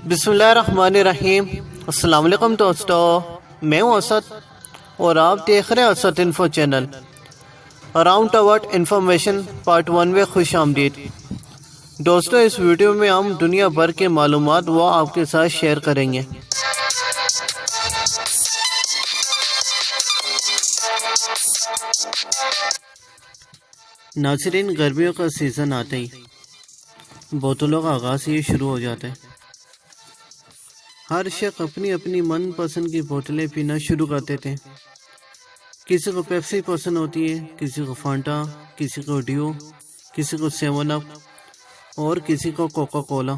بسم اللہ الرحمن الرحیم۔ السلام علیکم دوستو، میں ہوں اسد اور آپ دیکھ رہے ہیں Asad info channel. Around about information part 1 میں خوش آمدید۔ دوستو، اس ویڈیو میں ہم دنیا بھر کے معلومات وہ آپ کے ساتھ شیئر کریں گے۔ ناظرین، گرمیوں کا سیزن آتے ہی بوتلوں کا آغاز یہ شروع ہو جاتا ہے۔ ہر شخص اپنی اپنی من پسند کی بوتلیں پینا شروع کر دیتے ہیں۔ کسی کو پیپسی پسند ہوتی ہے، کسی کو فانٹا، کسی کو ڈیو، کسی کو 7 اپ اور کسی کو کوکا کولا۔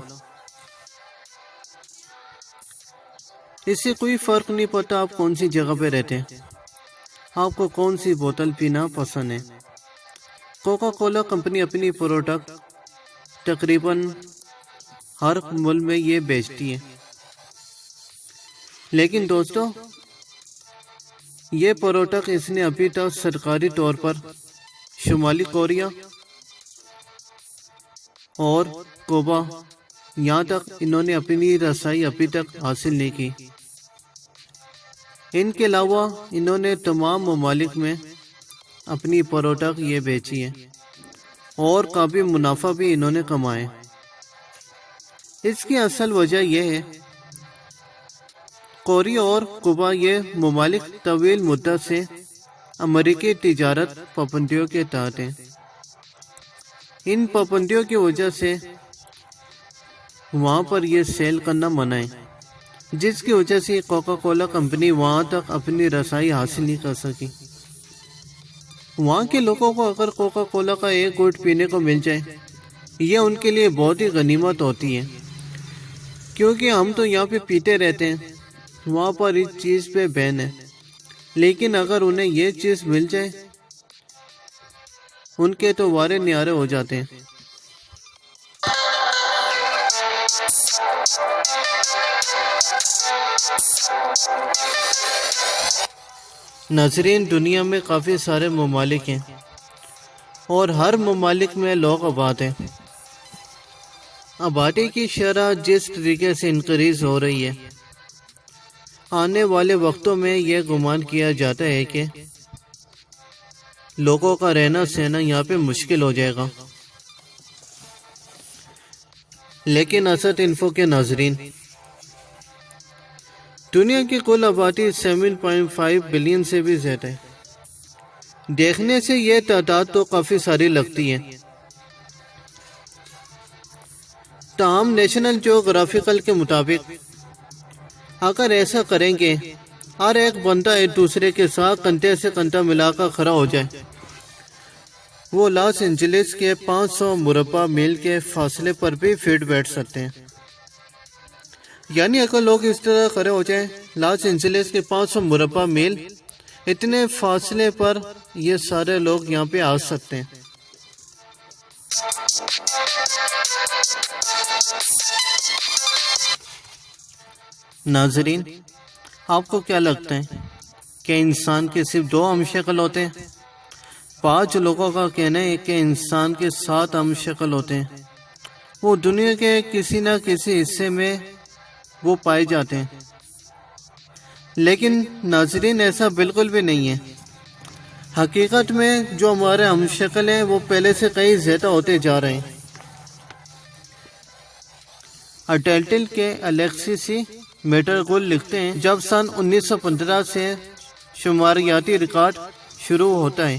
اس سے کوئی فرق نہیں پڑتا آپ کون سی جگہ پہ رہتے ہیں، آپ کو کون سی بوتل پینا پسند ہے۔ کوکا کولا کمپنی اپنی پروڈکٹ تقریباً ہر ملک میں یہ بیچتی ہے، لیکن دوستو یہ پروڈکٹ اس نے ابھی تک سرکاری طور پر شمالی کوریا اور کوبا یہاں تک انہوں نے اپنی رسائی ابھی تک حاصل نہیں کی۔ ان کے علاوہ انہوں نے تمام ممالک میں اپنی پروڈکٹ یہ بیچی ہے اور کافی منافع بھی انہوں نے کمائے۔ اس کی اصل وجہ یہ ہے کوریا اور کوبا یہ ممالک طویل مدت سے امریکی تجارت پابندیوں کے تحت ہیں۔ ان پابندیوں کی وجہ سے وہاں پر یہ سیل کرنا منع ہے، جس کی وجہ سے کوکا کولا کمپنی وہاں تک اپنی رسائی حاصل نہیں کر سکی۔ وہاں کے لوگوں کو اگر کوکا کولا کا ایک گھونٹ پینے کو مل جائے، یہ ان کے لیے بہت ہی غنیمت ہوتی ہے، کیونکہ ہم تو یہاں پہ پیتے رہتے ہیں، وہاں پر اس چیز پہ بین ہے، لیکن اگر انہیں یہ چیز مل جائے ان کے تو وارے نیارے ہو جاتے ہیں۔ ناظرین، دنیا میں کافی سارے ممالک ہیں اور ہر ممالک میں لوگ آباد ہیں۔ آبادی کی شرح جس طریقے سے انکریز ہو رہی ہے، آنے والے وقتوں میں یہ گمان کیا جاتا ہے کہ لوگوں کا رہنا سہنا یہاں پہ مشکل ہو جائے گا۔ لیکن اسد انفو کے ناظرین، دنیا کی کل آبادی 7.5 بلین سے بھی زیادہ ہے۔ دیکھنے سے یہ تعداد تو کافی ساری لگتی ہے، تاہم نیشنل جیوگرافیکل کے مطابق اگر ایسا کریں گے ہر ایک بندہ ایک دوسرے کے ساتھ کندھے سے کندھا ملا کر کھڑا ہو جائے، وہ لاس اینجلس کے 500 مربع میل کے فاصلے پر بھی فٹ بیٹھ سکتے ہیں۔ یعنی اگر لوگ اس طرح کھڑے ہو جائیں لاس اینجلس کے 500 مربع میل، اتنے فاصلے پر یہ سارے لوگ یہاں پہ آ سکتے ہیں۔ ناظرین، آپ کو کیا لگتا ہے کہ انسان کے صرف 2 ہم شکل ہوتے ہیں؟ 5 لوگوں کا کہنا ہے کہ انسان کے 7 ہم شکل ہوتے ہیں، وہ دنیا کے کسی نہ کسی حصے میں وہ پائے جاتے ہیں۔ لیکن ناظرین، ایسا بالکل بھی نہیں ہے۔ حقیقت میں جو ہمارے ہم شکل ہیں وہ پہلے سے کئی زیادہ ہوتے جا رہے ہیں۔ اٹلانٹل کے الیکسی میٹر گل لکھتے ہیں، جب سن 1915 سے شماریاتی ریکارڈ شروع ہوتا ہے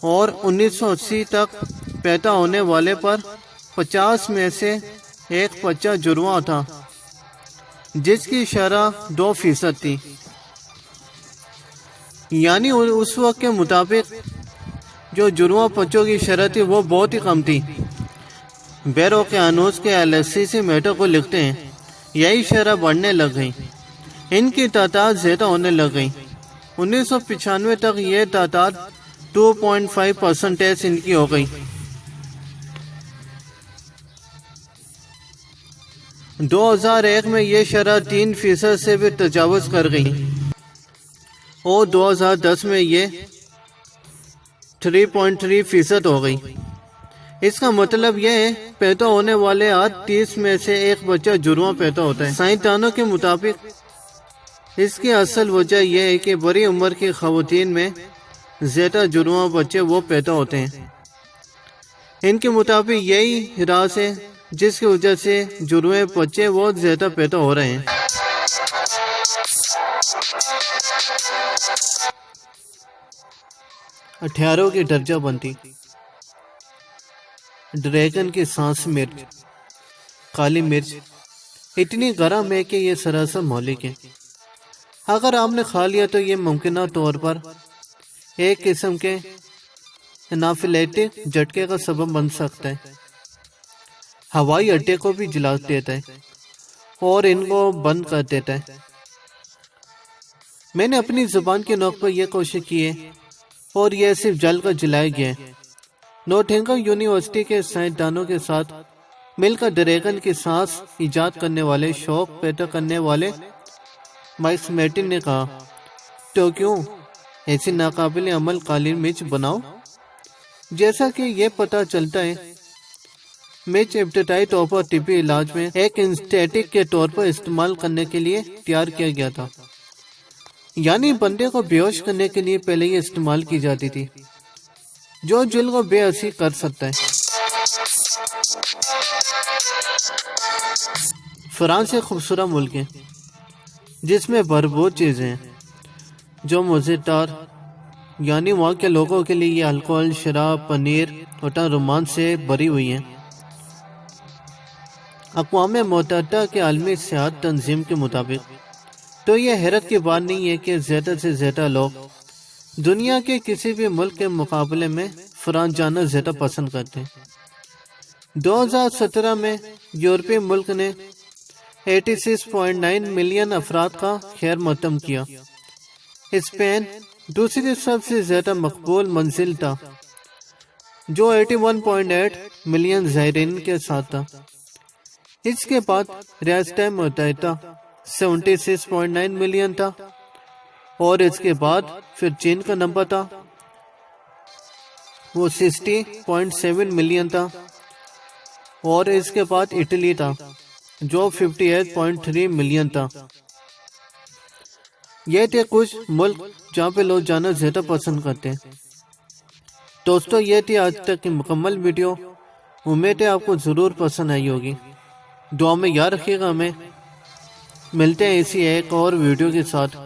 اور 1980 تک پیدا ہونے والے پر 50 میں سے ایک بچہ جرواں تھا، جس کی شرح 2% تھی۔ یعنی اس وقت کے مطابق جو جرواں بچوں کی شرح تھی وہ بہت ہی کم تھی۔ بیروقیانوس کے الیکسی میٹر کو لکھتے ہیں، یہی شرح بڑھنے لگ گئی، ان کی تعداد زیادہ ہونے لگ گئی۔ 1995 تک یہ تعداد 2.5% ان کی ہو گئی۔ 2001 میں یہ شرح 3% سے بھی تجاوز کر گئی اور 2010 میں یہ 3.3% ہو گئی۔ اس کا مطلب یہ ہے پیدا ہونے والے 30 میں سے ایک بچہ جرواں پیدا ہوتا ہے۔ سائنسدانوں کے مطابق اس کی اصل وجہ یہ ہے کہ بڑی عمر کی خواتین میں زیادہ جرواں بچے وہ پیدا ہوتے ہیں۔ ان کے مطابق یہی راز ہے جس کی وجہ سے جرواں بچے بہت زیادہ پیدا ہو رہے ہیں۔ ہتھیاروں کی درجہ بندی۔ ڈریگن کی سانس مرچ، کالی مرچ اتنی گرم ہے کہ یہ سراسر مہلک ہے۔ اگر آپ نے کھا لیا تو یہ ممکنہ طور پر ایک قسم کے انافیلیٹک جھٹکے کا سبب بن سکتا ہے، ہوائی اڈے کو بھی جلا دیتا ہے اور ان کو بند کر دیتا ہے۔ میں نے اپنی زبان کی نوک پر یہ کوشش کی ہے اور یہ صرف جل کر جلایا گیا ہے۔ نوٹنگھم یونیورسٹی کے سائنسدانوں کے ساتھ مل کر ڈریگن کی سانس ایجاد کرنے والے شوق پیدا کرنے والے مائکل میٹن نے کہا، تو کیوں ایسی ناقابل عمل کالی مرچ بناؤ؟ جیسا کہ یہ پتہ چلتا ہے مرچ ابتدائی طور پر طبی علاج میں ایک اینستیٹک کے طور پر استعمال کرنے کے لیے تیار کیا گیا تھا، یعنی بندے کو بے ہوش کرنے کے لیے پہلے یہ استعمال کی جاتی تھی، جو دل کو بے حسی کر سکتا ہے۔ فرانس ایک خوبصورت ملک ہے جس میں بھرپور چیزیں ہیں جو مزیدار، یعنی وہاں کے لوگوں کے لیے یہ الکوہل، شراب، پنیر اور رومانس سے بھری ہوئی ہیں۔ اقوام متحدہ کے عالمی صحت تنظیم کے مطابق تو یہ حیرت کی بات نہیں ہے کہ زیادہ سے زیادہ لوگ دنیا کے کسی بھی ملک کے مقابلے میں فرانس جانا زیادہ پسند کرتے ہیں۔ 2017 میں یورپی ملک نے 86.9 ملین افراد کا خیر مقدم کیا۔ اسپین دوسری سب سے زیادہ مقبول منزل تھا جو 81.8 ملین زائرین کے ساتھ تھا۔ اس کے بعد ریاستہائے متحدہ 76.9 ملین تھا، اور اس کے بعد پھر چین کا نمبر تھا، وہ 60.7 ملین تھا، اور اس کے بعد اٹلی تھا جو 58.3 ملین تھا۔ یہ تھے کچھ ملک جہاں پہ لوگ جانا زیادہ پسند کرتے ہیں۔ دوستو، یہ تھی آج تک کی مکمل ویڈیو، امید ہے آپ کو ضرور پسند آئی ہوگی۔ دعا میں یاد رکھیے گا، ہمیں ملتے ہیں اسی ایک اور ویڈیو کے ساتھ۔